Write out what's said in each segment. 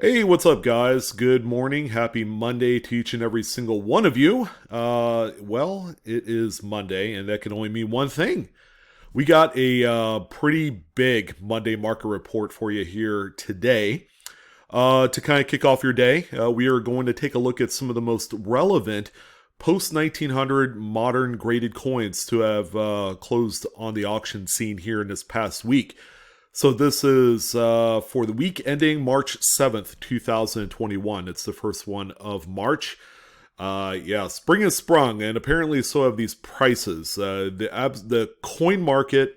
Hey, what's up, guys? Good morning. Happy Monday to each and every single one of you. It is Monday, and that can only mean one thing. We got a pretty big Monday market report for you here today. To kind of kick off your day, we are going to take a look at some of the most relevant post 1900 modern graded coins to have closed on the auction scene here in this past week. So this is for the week ending March 7th, 2021. It's the first one of March. Yeah, spring has sprung, and apparently so have these prices. The coin market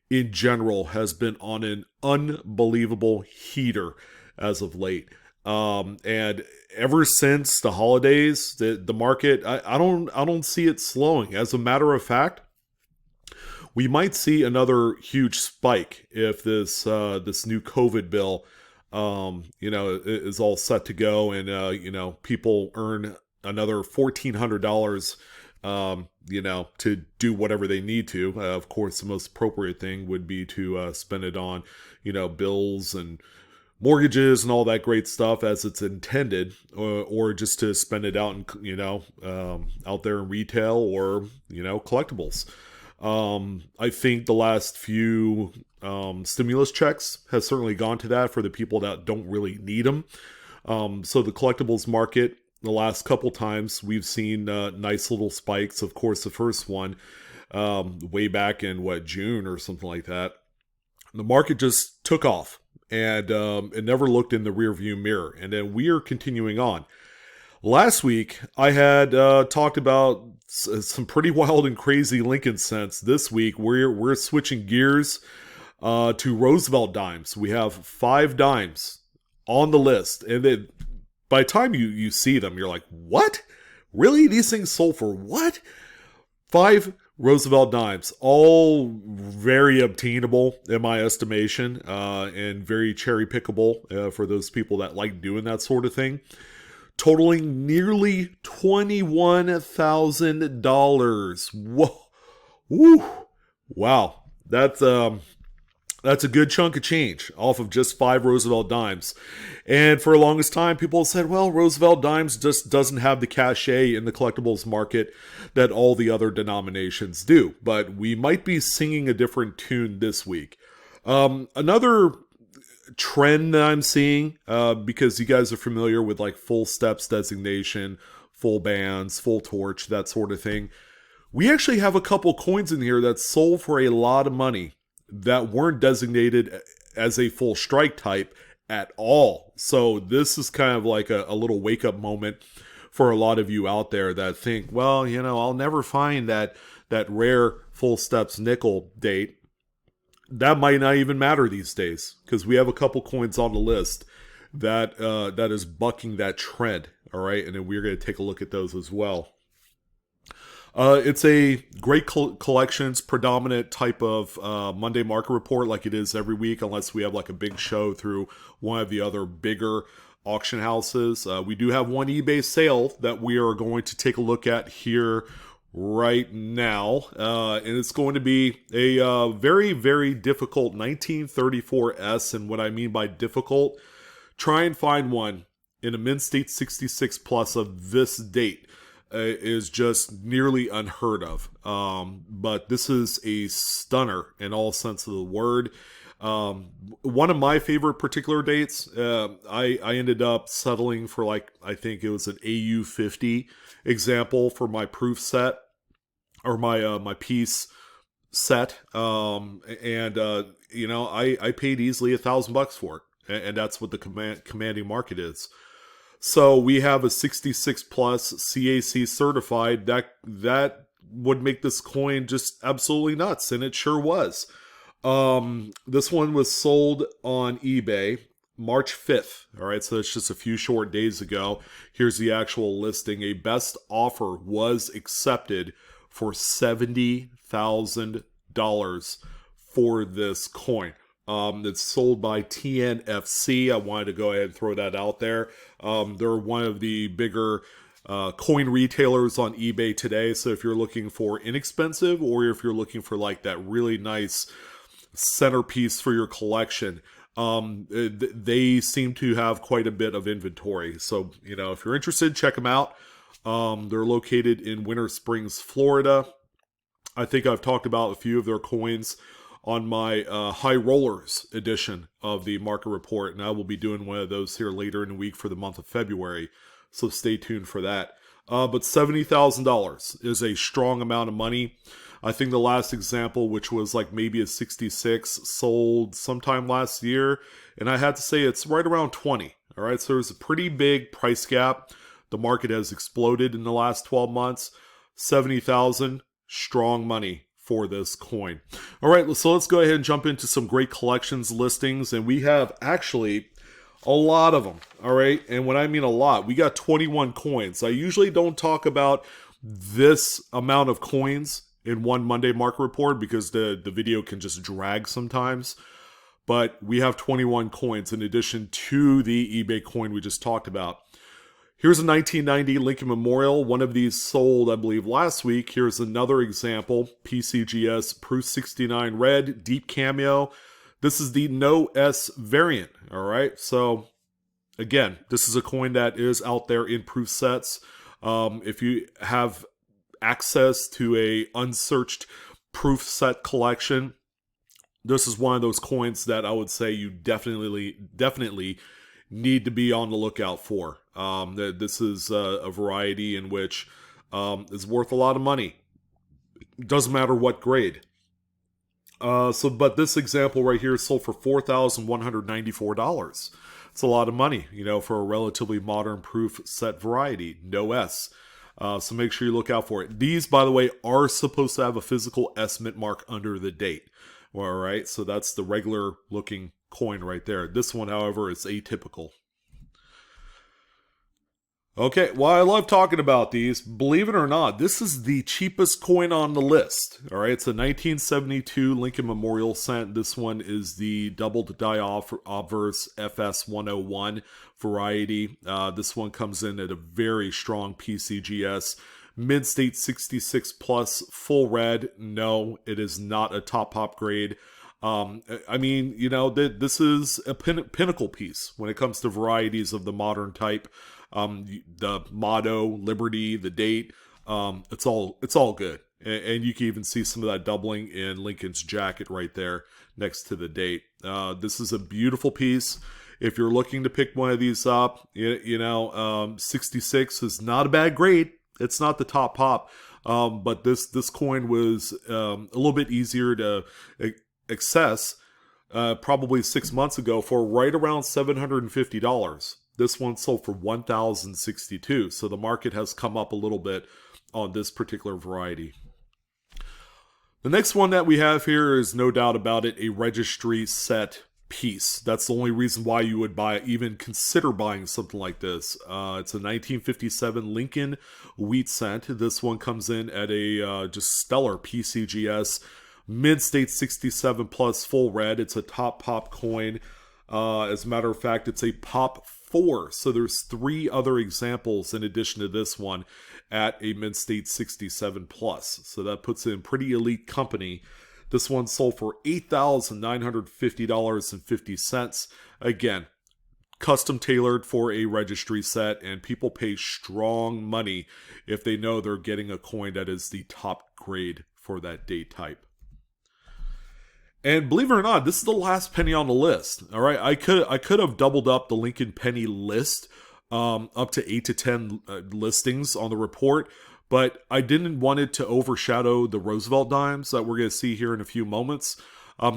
in general has been on an unbelievable heater as of late. And ever since the holidays, the market I don't see it slowing. As a matter of fact, we might see another huge spike if this new COVID bill, is all set to go, and people earn another $1,400, to do whatever they need to. Of course, the most appropriate thing would be to spend it on, bills and mortgages and all that great stuff as it's intended, or just to spend it out in, out there in retail or collectibles. I think the last few stimulus checks has certainly gone to that for the people that don't really need them. So the collectibles market, the last couple times we've seen nice little spikes. Of course, the first one way back in June or something like that. The market just took off, and it never looked in the rearview mirror. And then we are continuing on. Last week, I had talked about some pretty wild and crazy Lincoln cents. This week, we're switching gears to Roosevelt dimes. We have 5 dimes on the list, and then by the time you see them, you're like, what? Really? These things sold for what? 5 Roosevelt dimes, all very obtainable in my estimation, and very cherry pickable for those people that like doing that sort of thing, totaling nearly $21,000. Whoa. Woo. Wow. That's a good chunk of change off of just 5 Roosevelt dimes. And for the longest time, people said, well, Roosevelt dimes just doesn't have the cachet in the collectibles market that all the other denominations do. But we might be singing a different tune this week. Another trend that I'm seeing, because you guys are familiar with like full steps designation, full bands, full torch, that sort of thing. We actually have a couple coins in here that sold for a lot of money that weren't designated as a full strike type at all. So this is kind of like a little wake up moment for a lot of you out there that think, well, I'll never find that rare full steps nickel date. That might not even matter these days, because we have a couple coins on the list that is bucking that trend. All right, and then we're going to take a look at those as well. It's a great collections, predominant type of Monday market report, like it is every week, unless we have like a big show through one of the other bigger auction houses. We do have one eBay sale that we are going to take a look at here right now, and it's going to be a very, very difficult 1934S. And what I mean by difficult, try and find one in a Mint State 66 plus of this date is just nearly unheard of. But this is a stunner in all sense of the word. One of my favorite particular dates, I ended up settling for, like, I think it was an AU50 example for my proof set, or my piece set. I paid easily $1,000 for it. And that's what the commanding market is. So we have a 66 plus CAC certified. That would make this coin just absolutely nuts, and it sure was. This one was sold on eBay March 5th. All right, so it's just a few short days ago. Here's the actual listing. A best offer was accepted for $70,000 for this coin. It's sold by TNFC. I wanted to go ahead and throw that out there. They're one of the bigger coin retailers on eBay today. So if you're looking for inexpensive, or if you're looking for like that really nice centerpiece for your collection, They seem to have quite a bit of inventory. So, if you're interested, check them out. They're located in Winter Springs, Florida. I think I've talked about a few of their coins on my High Rollers edition of the market report, and I will be doing one of those here later in the week for the month of February. So stay tuned for that. But $70,000 is a strong amount of money. I think the last example, which was like maybe a 66, sold sometime last year, and I had to say it's right around 20. All right, so there's a pretty big price gap. The market has exploded in the last 12 months. 70,000, strong money for this coin. All right, so let's go ahead and jump into some great collections listings, and we have actually a lot of them. All right, and when I mean a lot, we got 21 coins. I usually don't talk about this amount of coins in one Monday market report because the video can just drag sometimes. But we have 21 coins in addition to the eBay coin we just talked about. Here's a 1990 Lincoln Memorial. One of these sold, I believe, last week. Here's another example. PCGS Proof 69 Red, Deep Cameo. This is the No S variant, all right? So, again, this is a coin that is out there in proof sets. If you have access to a unsearched proof set collection, this is one of those coins that I would say you definitely need to be on the lookout for. This is a variety in which is worth a lot of money. Doesn't matter what grade. But this example right here sold for $4,194. It's a lot of money, for a relatively modern proof set variety, no S. So make sure you look out for it. These, by the way, are supposed to have a physical S mint mark under the date. All right, so that's the regular looking coin right there. This one, however, is atypical. Okay, well, I love talking about these. Believe it or not, this is the cheapest coin on the list. All right, it's a 1972 Lincoln Memorial cent. This one is the doubled die obverse FS 101 variety. This one comes in at a very strong PCGS. Mid-state 66 plus, full red. No, it is not a top pop grade. I mean, this is a pinnacle piece when it comes to varieties of the modern type. The motto, Liberty, the date, it's all good. And you can even see some of that doubling in Lincoln's jacket right there next to the date. This is a beautiful piece. If you're looking to pick one of these up, 66 is not a bad grade. It's not the top pop, but this coin was a little bit easier to access probably 6 months ago for right around $750. This one sold for $1,062, so the market has come up a little bit on this particular variety. The next one that we have here is no doubt about it a registry set piece. That's the only reason why you would even consider buying something like this. It's a 1957 Lincoln wheat cent. This one comes in at a just stellar PCGS mid-state 67 plus full red. It's a top pop coin. As a matter of fact, it's a pop 4. So there's 3 other examples in addition to this one at a mid-state 67 plus. So that puts it in pretty elite company. This one sold for $8,950.50. Again, custom tailored for a registry set, and people pay strong money if they know they're getting a coin that is the top grade for that date type. And believe it or not, this is the last penny on the list. All right, I could have doubled up the Lincoln penny list up to 8 to 10 listings on the report, but I didn't want it to overshadow the Roosevelt dimes that we're going to see here in a few moments.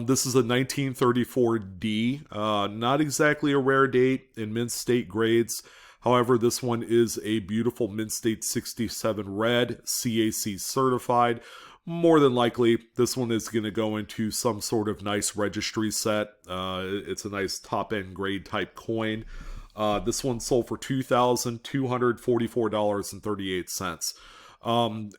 This is a 1934D, not exactly a rare date in mint state grades. However, this one is a beautiful mint state 67 red, CAC certified. More than likely, this one is going to go into some sort of nice registry set. It's a nice top-end grade type coin. This one sold for $2,244.38.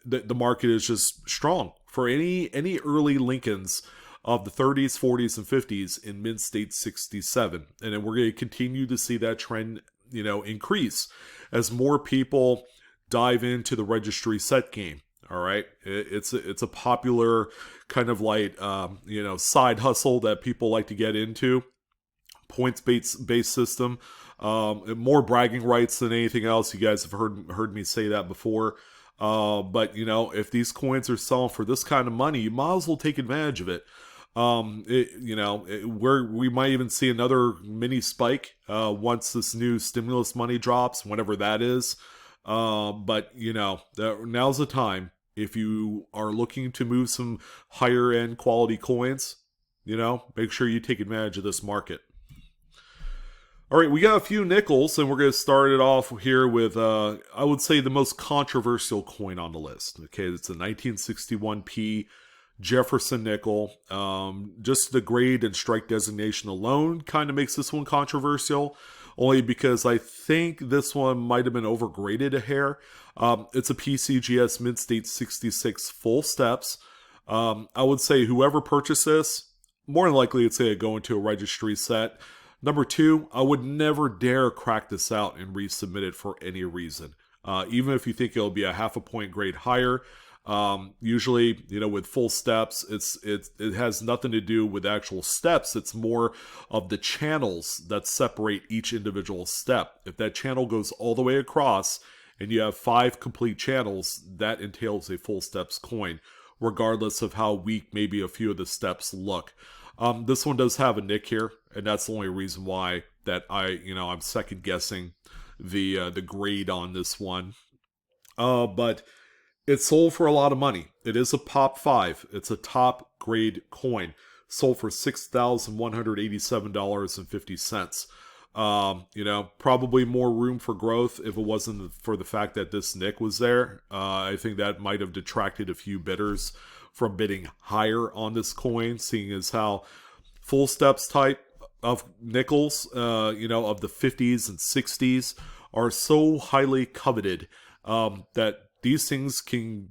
The market is just strong for any early Lincolns of the 30s, 40s, and 50s in mint state 67. And then we're going to continue to see that trend, increase as more people dive into the registry set game. All right, it's a popular kind of like side hustle that people like to get into. points-based system. More bragging rights than anything else. You guys have heard me say that before. But, you know, if these coins are selling for this kind of money, you might as well take advantage of it. We might even see another mini spike once this new stimulus money drops, whenever that is. But, you know, now's the time. If you are looking to move some higher end quality coins, you know, make sure you take advantage of this market. All right, we got a few nickels, and we're going to start it off here with, I would say, the most controversial coin on the list. Okay, it's a 1961p Jefferson nickel. Just the grade and strike designation alone kind of makes this one controversial, only because I think this one might have been overgraded a hair. It's a PCGS Mid-State 66 full steps. I would say whoever purchased this, more than likely it's going to go into a registry set. Number two, I would never dare crack this out and resubmit it for any reason. Even if you think it'll be a half a point grade higher. Usually, you know, with full steps, it has nothing to do with actual steps. It's more of the channels that separate each individual step. If that channel goes all the way across and you have 5 complete channels, that entails a full steps coin, regardless of how weak maybe a few of the steps look. This one does have a nick here, and that's the only reason why that I'm second guessing the grade on this one. But it sold for a lot of money. It is a Pop 5. It's a top grade coin. Sold for $6,187.50. You know, probably more room for growth if it wasn't for the fact that this nick was there. I think that might have detracted a few bidders from bidding higher on this coin, seeing as how full steps type of nickels, of the 50s and 60s are so highly coveted that these things can,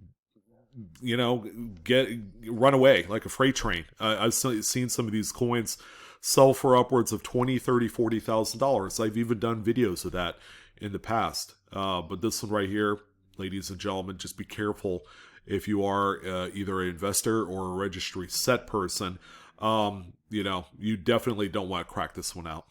run away like a freight train. I've seen some of these coins sell for upwards of $20,000, $30,000, $40,000. I've even done videos of that in the past. But this one right here, ladies and gentlemen, just be careful if you are either an investor or a registry set person. You definitely don't want to crack this one out.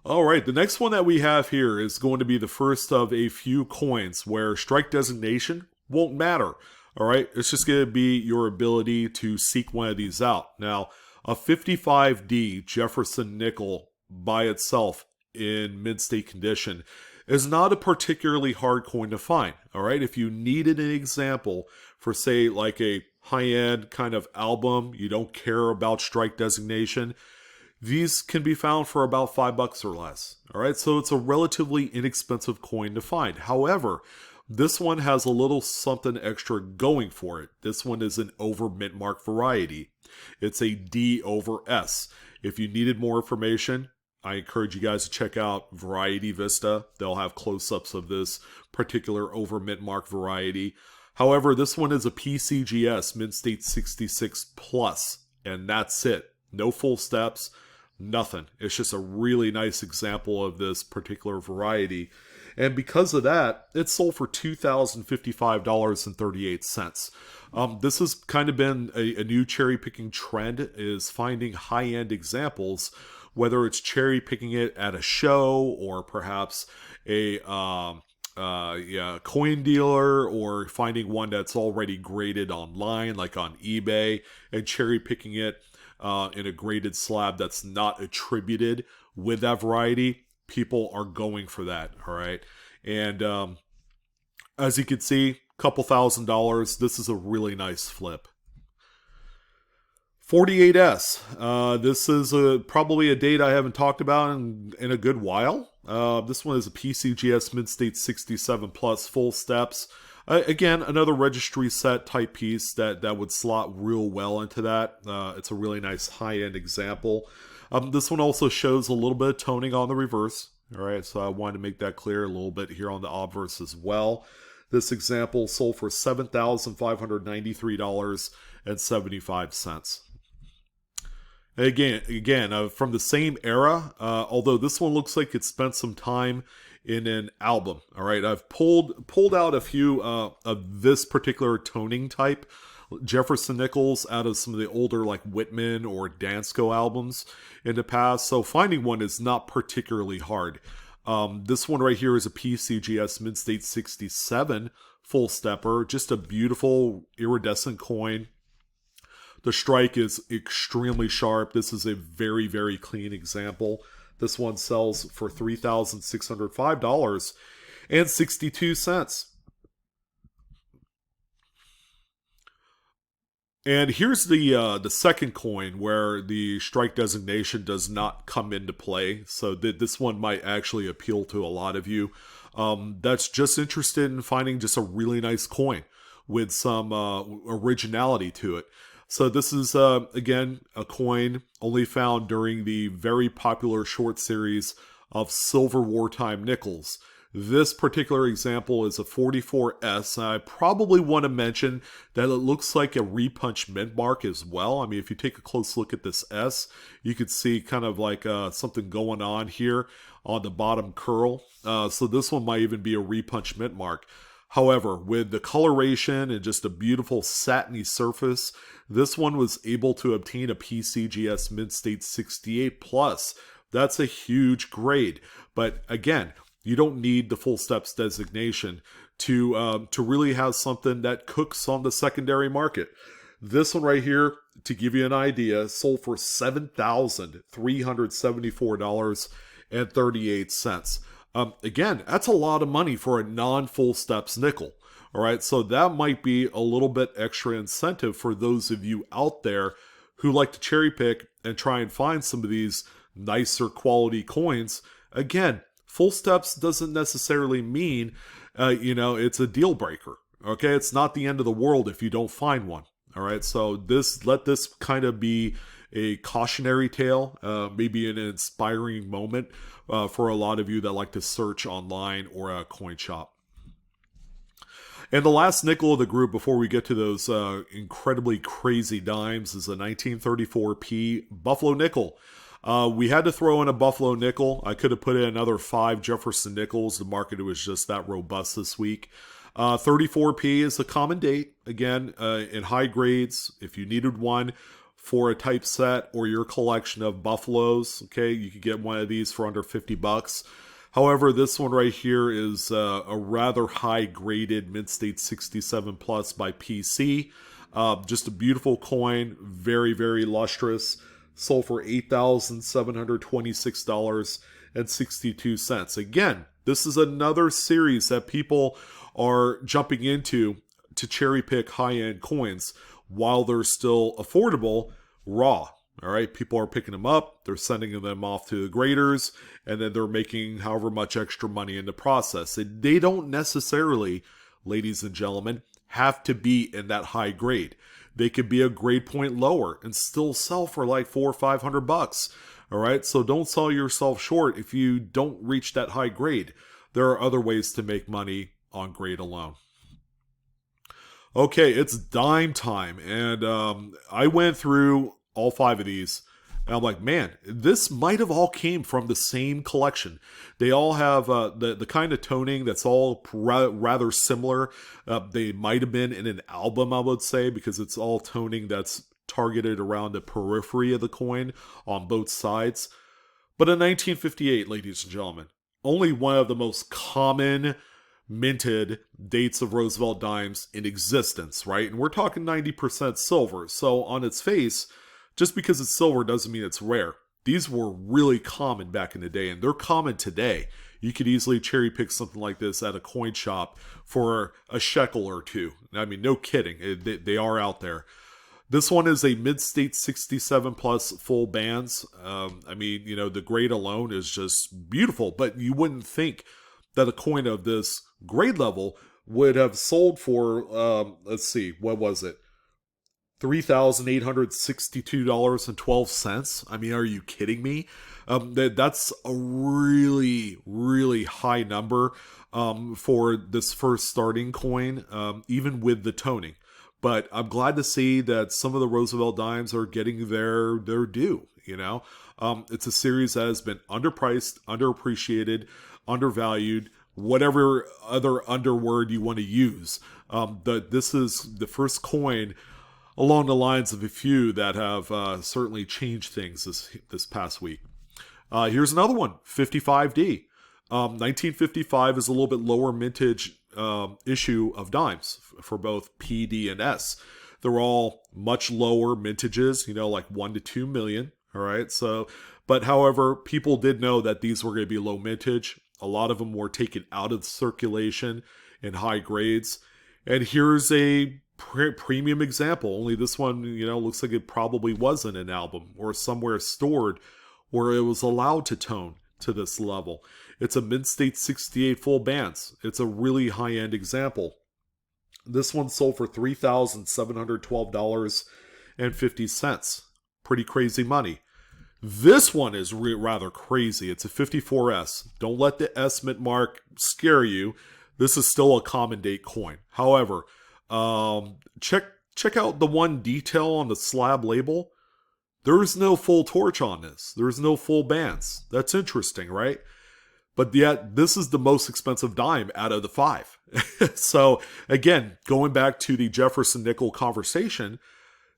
All right, the next one that we have here is going to be the first of a few coins where strike designation won't matter. All right, it's just going to be your ability to seek one of these out. Now, a 55D Jefferson nickel by itself in mid-state condition is not a particularly hard coin to find. All right, if you needed an example for, say, like a high-end kind of album, you don't care about strike designation, these can be found for about $5 or less. All right, so it's a relatively inexpensive coin to find. However, this one has a little something extra going for it. This one is an over mint mark variety. It's a D over S. If you needed more information, I encourage you guys to check out Variety Vista. They'll have close-ups of this particular over mint mark variety. However, this one is a PCGS Mid-State 66 Plus, and that's it. No full steps, nothing. It's just a really nice example of this particular variety. And because of that, it sold for $2,055.38. This has kind of been a new cherry-picking trend, is finding high-end examples, whether it's cherry-picking it at a show or perhaps a coin dealer, or finding one that's already graded online, like on eBay, and cherry-picking it in a graded slab that's not attributed with that variety. People are going for that, all right? And as you can see, couple $1,000. This is a really nice flip. 48S. This is probably a date I haven't talked about in a good while. This one is a PCGS Mid-State 67 Plus full steps. Again, another registry set type piece that would slot real well into that. It's a really nice high-end example. This one also shows a little bit of toning on the reverse. All right, so I wanted to make that clear a little bit here on the obverse as well. This example sold for $7,593.75. Again, from the same era, although this one looks like it spent some time in an album. All right, I've pulled out a few of this particular toning type Jefferson nickels out of some of the older like Whitman or Dansko albums in the past. So finding one is not particularly hard. This one right here is a PCGS Mid-State 67 full stepper. Just a beautiful iridescent coin. The strike is extremely sharp. This is a very, very clean example. This one sells for $3,605.62. And here's the second coin where the strike designation does not come into play. So this one might actually appeal to a lot of you. That's just interested in finding just a really nice coin with some originality to it. So this is, again, a coin only found during the very popular short series of silver wartime nickels. This particular example is a 44S. I probably want to mention that it looks like a repunch mint mark as well. I mean, if you take a close look at this S, you could see kind of like something going on here on the bottom curl. So this one might even be a repunch mint mark. However, with the coloration and just a beautiful satiny surface, this one was able to obtain a PCGS Mid-State 68 Plus. That's a huge grade. But again, you don't need the full steps designation to really have something that cooks on the secondary market. This one right here, to give you an idea, sold for $7,374.38. Again, that's a lot of money for a non-full steps nickel. All right, so that might be a little bit extra incentive for those of you out there who like to cherry pick and try and find some of these nicer quality coins. Again, full steps doesn't necessarily mean, it's a deal breaker. Okay, it's not the end of the world if you don't find one. All right, so let this kind of be a cautionary tale, maybe an inspiring moment for a lot of you that like to search online or a coin shop. And the last nickel of the group before we get to those incredibly crazy dimes is a 1934p Buffalo nickel. We had to throw in a Buffalo nickel. I could have put in another 5 Jefferson nickels. The market was just that robust this week. 34p is a common date. Again, in high grades, if you needed one for a typeset or your collection of Buffaloes, okay, you could get one of these for under $50. However, this one right here is a rather high graded Mid-State 67 Plus by PC. Just a beautiful coin, very, very lustrous. Sold for $8,726.62. Again, this is another series that people are jumping into to cherry pick high-end coins while they're still affordable raw. All right, people are picking them up, they're sending them off to the graders, and then they're making however much extra money in the process. They don't necessarily, ladies and gentlemen, have to be in that high grade. They could be a grade point lower and still sell for like $400 or $500. All right, so don't sell yourself short if you don't reach that high grade. There are other ways to make money on grade alone. Okay, it's dime time, and I went through all 5 of these, and I'm like, man, this might have all came from the same collection. They all have the kind of toning that's all rather similar. They might have been in an album, I would say, because it's all toning that's targeted around the periphery of the coin on both sides. But in 1958, ladies and gentlemen, only one of the most common minted dates of Roosevelt dimes in existence, right? And we're talking 90% silver. So on its face, just because it's silver doesn't mean it's rare. These were really common back in the day, and they're common today. You could easily cherry pick something like this at a coin shop for a shekel or two. I mean, no kidding. They are out there. This one is a Mid-State 67 Plus full bands. I mean, the grade alone is just beautiful, but you wouldn't think that a coin of this grade level would have sold for, let's see, what was it? $3,862.12. I mean, are you kidding me? That's a really, really high number for this first starting coin, even with the toning. But I'm glad to see that some of the Roosevelt dimes are getting their due. It's a series that has been underpriced, underappreciated, undervalued, whatever other underword you want to use. This is the first coin along the lines of a few that have certainly changed things this past week. Here's another one, 55D. 1955 is a little bit lower mintage issue of dimes for both P, D, and S. They're all much lower mintages, like 1 to 2 million. All right. So, but however, people did know that these were going to be low mintage. A lot of them were taken out of circulation in high grades. And here's a premium example. Only this one, looks like it probably wasn't an album or somewhere stored where it was allowed to tone to this level. It's a Mint State 68 full bands. It's a really high-end example. This one sold for $3,712.50. Pretty crazy money. This one is rather crazy. It's a 54S. Don't let the S mint mark scare you. This is still a common date coin. However, check out the one detail on the slab label. There's no full torch on this. There's no full bands. That's interesting, right? But yet, this is the most expensive dime out of the 5. So, again, going back to the Jefferson nickel conversation,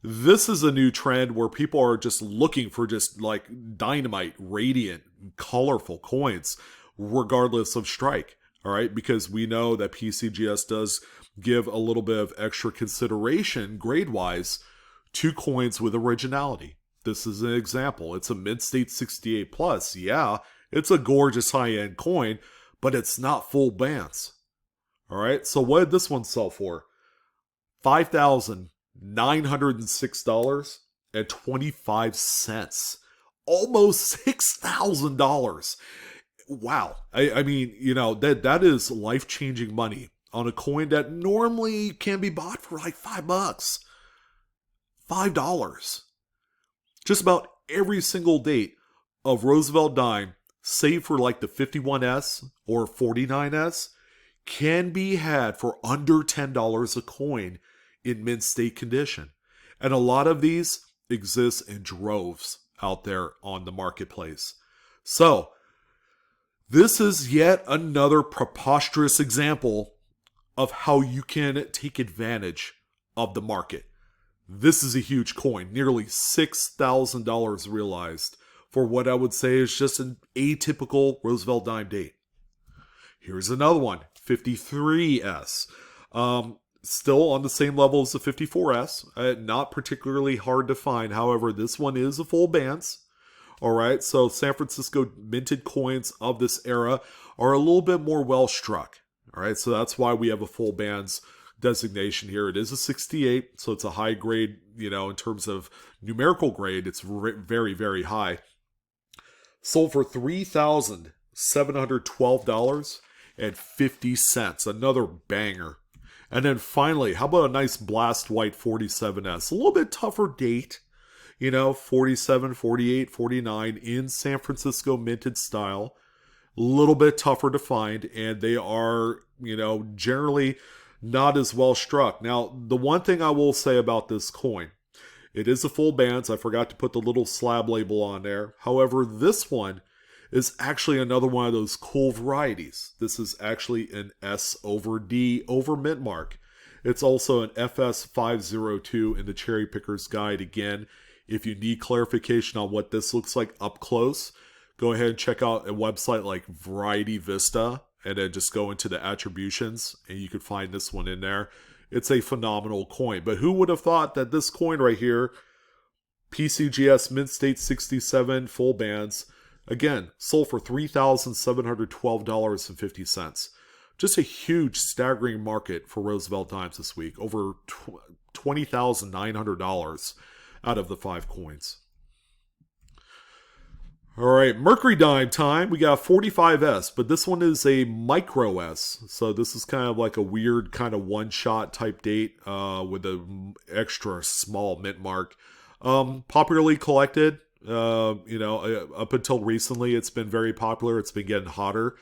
this is a new trend where people are just looking for just like dynamite, radiant, colorful coins, regardless of strike. All right, because we know that PCGS does give a little bit of extra consideration grade-wise to coins with originality. This is an example. It's a Mint State 68 Plus. Yeah, it's a gorgeous high-end coin, but it's not full bands. All right, so what did this one sell for? $5,906.25. Almost $6,000. Wow. I mean, that is life-changing money on a coin that normally can be bought for like $5. $5. Just about every single date of Roosevelt dime, save for like the 51S or 49S, can be had for under $10 a coin in mint state condition. And a lot of these exist in droves out there on the marketplace. So, this is yet another preposterous example of how you can take advantage of the market. This is a huge coin, nearly $6,000 realized for what I would say is just an atypical Roosevelt dime date. Here's another one, 53S. Still on the same level as the 54S, not particularly hard to find. However, this one is a full bands. All right, so San Francisco minted coins of this era are a little bit more well struck. All right, so that's why we have a full bands designation here. It is a 68, so it's a high grade, in terms of numerical grade, it's very, very high. Sold for $3,712.50. Another banger. And then finally, how about a nice blast white 47S? A little bit tougher date. 47, 48, 49 in San Francisco minted style. A little bit tougher to find, and they are, generally not as well struck. Now, the one thing I will say about this coin, it is a full bands. I forgot to put the little slab label on there. However, this one is actually another one of those cool varieties. This is actually an S over D over mint mark. It's also an FS 502 in the Cherry Picker's Guide. Again, if you need clarification on what this looks like up close, go ahead and check out a website like Variety Vista and then just go into the attributions and you can find this one in there. It's a phenomenal coin. But who would have thought that this coin right here, PCGS Mint State 67 full bands, again, sold for $3,712.50. Just a huge, staggering market for Roosevelt dimes this week. Over $20,900 out of the 5 coins. All right, Mercury dime time. We got 45S, but this one is a micro S. So this is kind of like a weird kind of one-shot type date with an extra small mint mark. Popularly collected. Up until recently, it's been very popular. It's been getting hotter.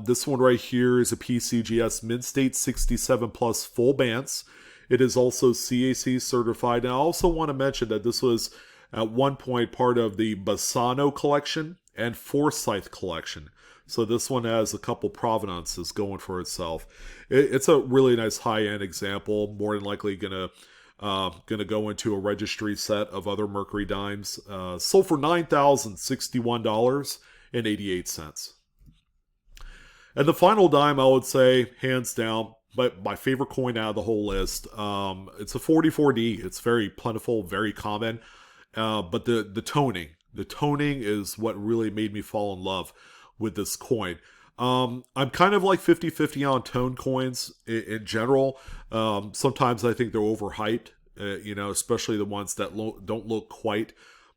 This one right here is a PCGS Mint State 67 Plus full bands. It is also CAC certified. And I also want to mention that this was at one point part of the Bassano collection and Forsyth collection. So this one has a couple provenances going for itself. It's a really nice high-end example. More than likely going to Going to go into a registry set of other mercury dimes. Sold for $9,061.88. And the final dime, I would say, hands down, but my favorite coin out of the whole list. It's a 44D. It's very plentiful, very common. But the toning is what really made me fall in love with this coin. I'm kind of like 50-50 on tone coins in general. Sometimes I think they're overhyped, especially the ones that don't look quite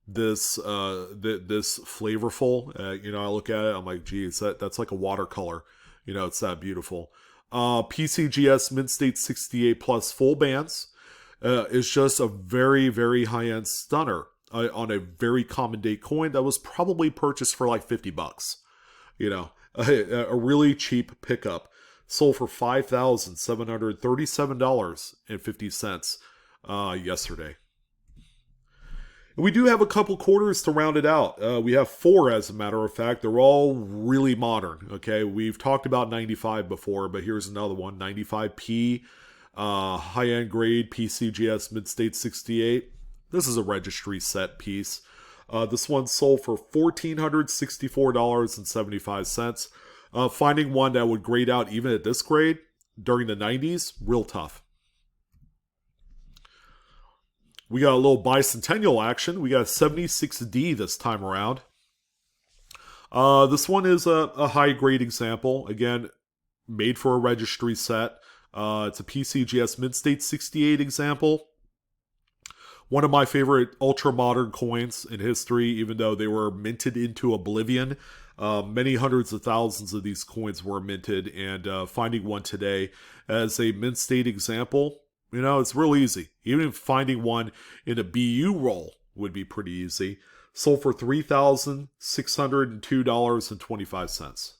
this flavorful. I look at it, I'm like, geez, that's like a watercolor. It's that beautiful. PCGS Mint State 68 Plus full bands is just a very, very high-end stunner on a very common date coin that was probably purchased for like $50. A really cheap pickup. Sold for $5,737.50 yesterday. And we do have a couple quarters to round it out. We have 4, as a matter of fact. They're all really modern. Okay, we've talked about 95 before, but here's another one. 95P, high-end grade PCGS Mid-State 68. This is a registry set piece. This one sold for $1,464.75. Finding one that would grade out even at this grade during the 90s, real tough. We got a little bicentennial action. We got a 76D this time around. This one is a high-grade example. Again, made for a registry set. It's a PCGS Mid-State 68 example. One of my favorite ultra-modern coins in history, even though they were minted into oblivion. Many hundreds of thousands of these coins were minted, and finding one today as a mint state example, it's real easy. Even finding one in a BU roll would be pretty easy. Sold for $3,602.25.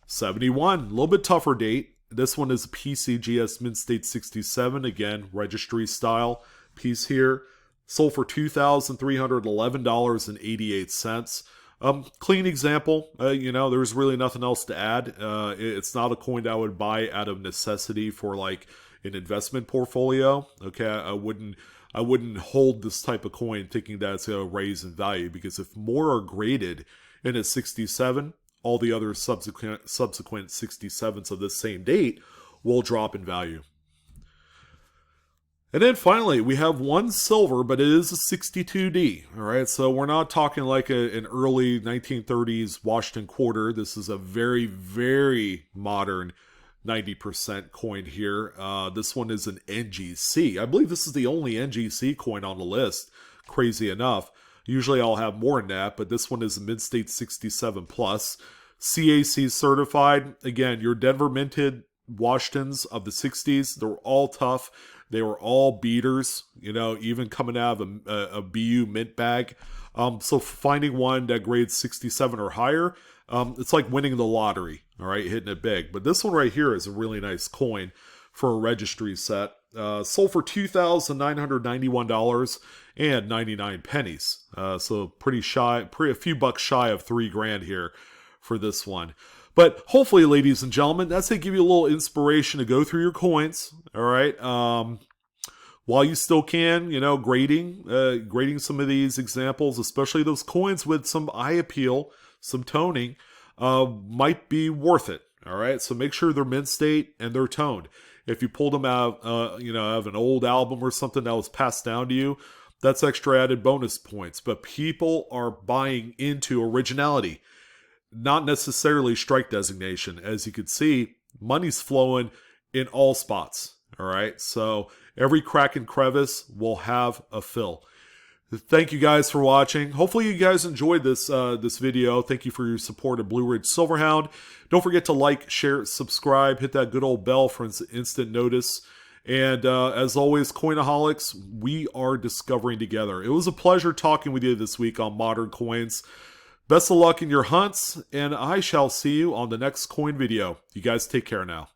71, a little bit tougher date. This one is a PCGS Mint State 67. Again, registry style piece here. Sold for $2,311.88. Clean example. There's really nothing else to add. It's not a coin that I would buy out of necessity for like an investment portfolio. Okay, I wouldn't hold this type of coin thinking that it's going to raise in value, because if more are graded in a 67, all the other subsequent 67s of this same date will drop in value. And then finally, we have one silver, but it is a 62D. All right, so we're not talking like an early 1930s Washington quarter. This is a very, very modern 90% coin here. This one is an NGC. I believe this is the only NGC coin on the list, crazy enough. Usually I'll have more than that, but this one is a Mid-State 67 Plus. CAC certified. Again, your Denver minted Washingtons of the 60s, they're all tough. They were all beaters, even coming out of a BU mint bag. So finding one that grades 67 or higher, it's like winning the lottery, all right, hitting it big. But this one right here is a really nice coin for a registry set. Sold for $2,991.99. So a few bucks shy of $3,000 here for this one. But hopefully, ladies and gentlemen, that's to give you a little inspiration to go through your coins. All right. While you still can, grading some of these examples, especially those coins with some eye appeal, some toning, might be worth it. All right. So make sure they're mint state and they're toned. If you pulled them out, out of an old album or something that was passed down to you, that's extra added bonus points. But people are buying into originality, not necessarily strike designation. As you can see, money's flowing in all spots. All right. So every crack and crevice will have a fill. Thank you guys for watching. Hopefully you guys enjoyed this video. Thank you for your support of Blue Ridge Silverhound. Don't forget to like, share, subscribe, hit that good old bell for instant notice. And as always, Coinaholics, we are discovering together. It was a pleasure talking with you this week on Modern Coins. Best of luck in your hunts, and I shall see you on the next coin video. You guys take care now.